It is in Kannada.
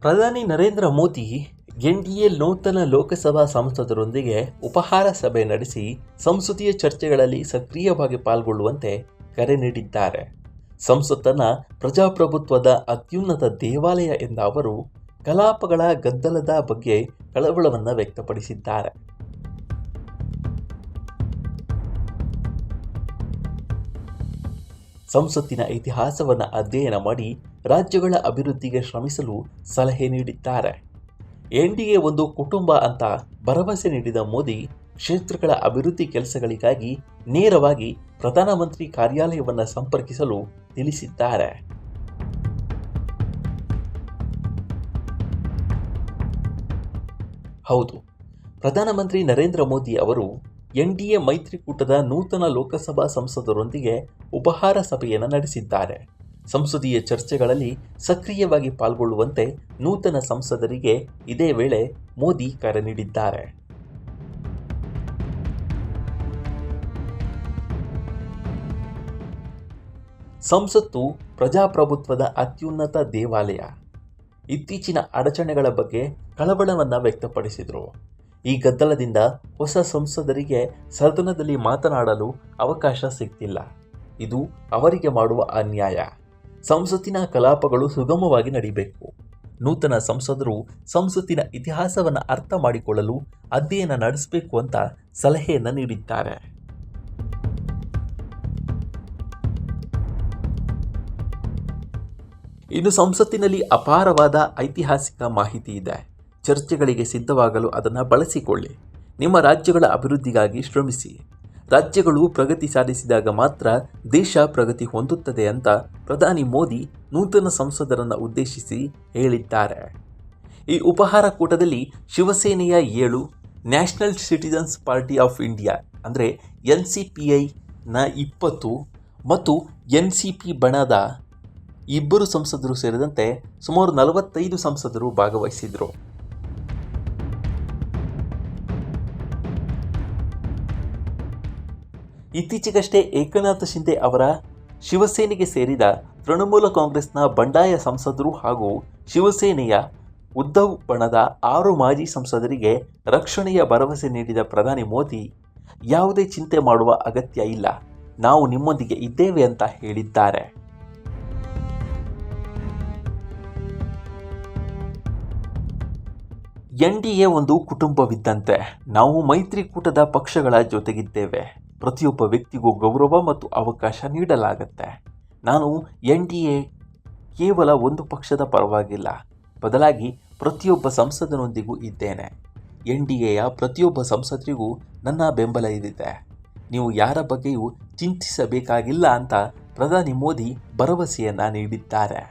ಪ್ರಧಾನಿ ನರೇಂದ್ರ ಮೋದಿ ಎನ್ಡಿಎ ನೂತನ ಲೋಕಸಭಾ ಸಂಸದರೊಂದಿಗೆ ಉಪಹಾರ ಸಭೆ ನಡೆಸಿ ಸಂಸದೀಯ ಚರ್ಚೆಗಳಲ್ಲಿ ಸಕ್ರಿಯವಾಗಿ ಪಾಲ್ಗೊಳ್ಳುವಂತೆ ಕರೆ ನೀಡಿದ್ದಾರೆ. ಸಂಸತ್ತನ್ನು ಪ್ರಜಾಪ್ರಭುತ್ವದ ಅತ್ಯುನ್ನತ ದೇವಾಲಯ ಎಂದ ಅವರು ಕಲಾಪಗಳ ಗದ್ದಲದ ಬಗ್ಗೆ ಕಳವಳವನ್ನು ವ್ಯಕ್ತಪಡಿಸಿದ್ದಾರೆ. ಸಂಸತ್ತಿನ ಇತಿಹಾಸವನ್ನು ಅಧ್ಯಯನ ಮಾಡಿ ರಾಜ್ಯಗಳ ಅಭಿವೃದ್ಧಿಗೆ ಶ್ರಮಿಸಲು ಸಲಹೆ ನೀಡಿದ್ದಾರೆ. ಎನ್ಡಿಎ ಒಂದು ಕುಟುಂಬ ಅಂತ ಭರವಸೆ ನೀಡಿದ ಮೋದಿ ಕ್ಷೇತ್ರಗಳ ಅಭಿವೃದ್ಧಿ ಕೆಲಸಗಳಿಗಾಗಿ ನೇರವಾಗಿ ಪ್ರಧಾನಮಂತ್ರಿ ಕಾರ್ಯಾಲಯವನ್ನು ಸಂಪರ್ಕಿಸಲು ತಿಳಿಸಿದ್ದಾರೆ. ಹೌದು, ಪ್ರಧಾನಮಂತ್ರಿ ನರೇಂದ್ರ ಮೋದಿ ಅವರು ಎನ್ಡಿಎ ಮೈತ್ರಿಕೂಟದ ನೂತನ ಲೋಕಸಭಾ ಸಂಸದರೊಂದಿಗೆ ಉಪಹಾರ ಸಭೆಯನ್ನು ನಡೆಸಿದ್ದಾರೆ. ಸಂಸದೀಯ ಚರ್ಚೆಗಳಲ್ಲಿ ಸಕ್ರಿಯವಾಗಿ ಪಾಲ್ಗೊಳ್ಳುವಂತೆ ನೂತನ ಸಂಸದರಿಗೆ ಇದೇ ವೇಳೆ ಮೋದಿ ಕರೆ ನೀಡಿದ್ದಾರೆ. ಸಂಸತ್ತು ಪ್ರಜಾಪ್ರಭುತ್ವದ ಅತ್ಯುನ್ನತ ದೇವಾಲಯ. ಇತ್ತೀಚಿನ ಅಡಚಣೆಗಳ ಬಗ್ಗೆ ಕಳವಳವನ್ನು ವ್ಯಕ್ತಪಡಿಸಿದರು. ಈ ಗದ್ದಲದಿಂದ ಹೊಸ ಸಂಸದರಿಗೆ ಸದನದಲ್ಲಿ ಮಾತನಾಡಲು ಅವಕಾಶ ಸಿಗ್ತಿಲ್ಲ. ಇದು ಅವರಿಗೆ ಮಾಡುವ ಅನ್ಯಾಯ. ಸಂಸತ್ತಿನ ಕಲಾಪಗಳು ಸುಗಮವಾಗಿ ನಡೀಬೇಕು. ನೂತನ ಸಂಸದರು ಸಂಸತ್ತಿನ ಇತಿಹಾಸವನ್ನು ಅರ್ಥ ಮಾಡಿಕೊಳ್ಳಲು ಅಧ್ಯಯನ ನಡೆಸಬೇಕು ಅಂತ ಸಲಹೆಯನ್ನು ನೀಡಿದ್ದಾರೆ. ಇನ್ನು ಸಂಸತ್ತಿನಲ್ಲಿ ಅಪಾರವಾದ ಐತಿಹಾಸಿಕ ಮಾಹಿತಿ ಇದೆ. ಚರ್ಚೆಗಳಿಗೆ ಸಿದ್ಧವಾಗಲು ಅದನ್ನು ಬಳಸಿಕೊಳ್ಳಿ. ನಿಮ್ಮ ರಾಜ್ಯಗಳ ಅಭಿವೃದ್ಧಿಗಾಗಿ ಶ್ರಮಿಸಿ. ರಾಜ್ಯಗಳು ಪ್ರಗತಿ ಸಾಧಿಸಿದಾಗ ಮಾತ್ರ ದೇಶ ಪ್ರಗತಿ ಹೊಂದುತ್ತದೆ ಅಂತ ಪ್ರಧಾನಿ ಮೋದಿ ನೂತನ ಸಂಸದರನ್ನು ಉದ್ದೇಶಿಸಿ ಹೇಳಿದ್ದಾರೆ. ಈ ಉಪಹಾರ ಕೂಟದಲ್ಲಿ ಶಿವಸೇನೆಯ 7, national citizens party of India ಅಂದರೆ NCPIನ 20 ಮತ್ತು NCP ಬಣದ 2 ಸಂಸದರು ಸೇರಿದಂತೆ ಸುಮಾರು 45 ಸಂಸದರು ಭಾಗವಹಿಸಿದರು. ಇತ್ತೀಚೆಗಷ್ಟೇ ಏಕನಾಥ್ ಶಿಂದೆ ಅವರ ಶಿವಸೇನೆಗೆ ಸೇರಿದ ತೃಣಮೂಲ ಕಾಂಗ್ರೆಸ್ನ ಬಂಡಾಯ ಸಂಸದರು ಹಾಗೂ ಶಿವಸೇನೆಯ ಉದ್ಧವ್ ಬಣದ 6 ಮಾಜಿ ಸಂಸದರಿಗೆ ರಕ್ಷಣೆಯ ಭರವಸೆ ನೀಡಿದ ಪ್ರಧಾನಿ ಮೋದಿ ಯಾವುದೇ ಚಿಂತೆ ಮಾಡುವ ಅಗತ್ಯ ಇಲ್ಲ, ನಾವು ನಿಮ್ಮೊಂದಿಗೆ ಇದ್ದೇವೆ ಅಂತ ಹೇಳಿದ್ದಾರೆ. ಎನ್ಡಿಎ ಒಂದು ಕುಟುಂಬವಿದ್ದಂತೆ. ನಾವು ಮೈತ್ರಿಕೂಟದ ಪಕ್ಷಗಳ ಜೊತೆಗಿದ್ದೇವೆ. ಪ್ರತಿಯೊಬ್ಬ ವ್ಯಕ್ತಿಗೂ ಗೌರವ ಮತ್ತು ಅವಕಾಶ ನೀಡಲಾಗುತ್ತೆ. ನಾನು ಎನ್ಡಿಎ ಕೇವಲ ಒಂದು ಪಕ್ಷದ ಪರವಾಗಿಲ್ಲ, ಬದಲಾಗಿ ಪ್ರತಿಯೊಬ್ಬ ಸಂಸದನೊಂದಿಗೂ ಇದ್ದೇನೆ. ಎನ್ಡಿಎಯ ಪ್ರತಿಯೊಬ್ಬ ಸಂಸದರಿಗೂ ನನ್ನ ಬೆಂಬಲ ಇದೆ. ನೀವು ಯಾರ ಬಗ್ಗೆಯೂ ಚಿಂತಿಸಬೇಕಾಗಿಲ್ಲ ಅಂತ ಪ್ರಧಾನಿ ಮೋದಿ ಭರವಸೆಯನ್ನು ನೀಡಿದ್ದಾರೆ.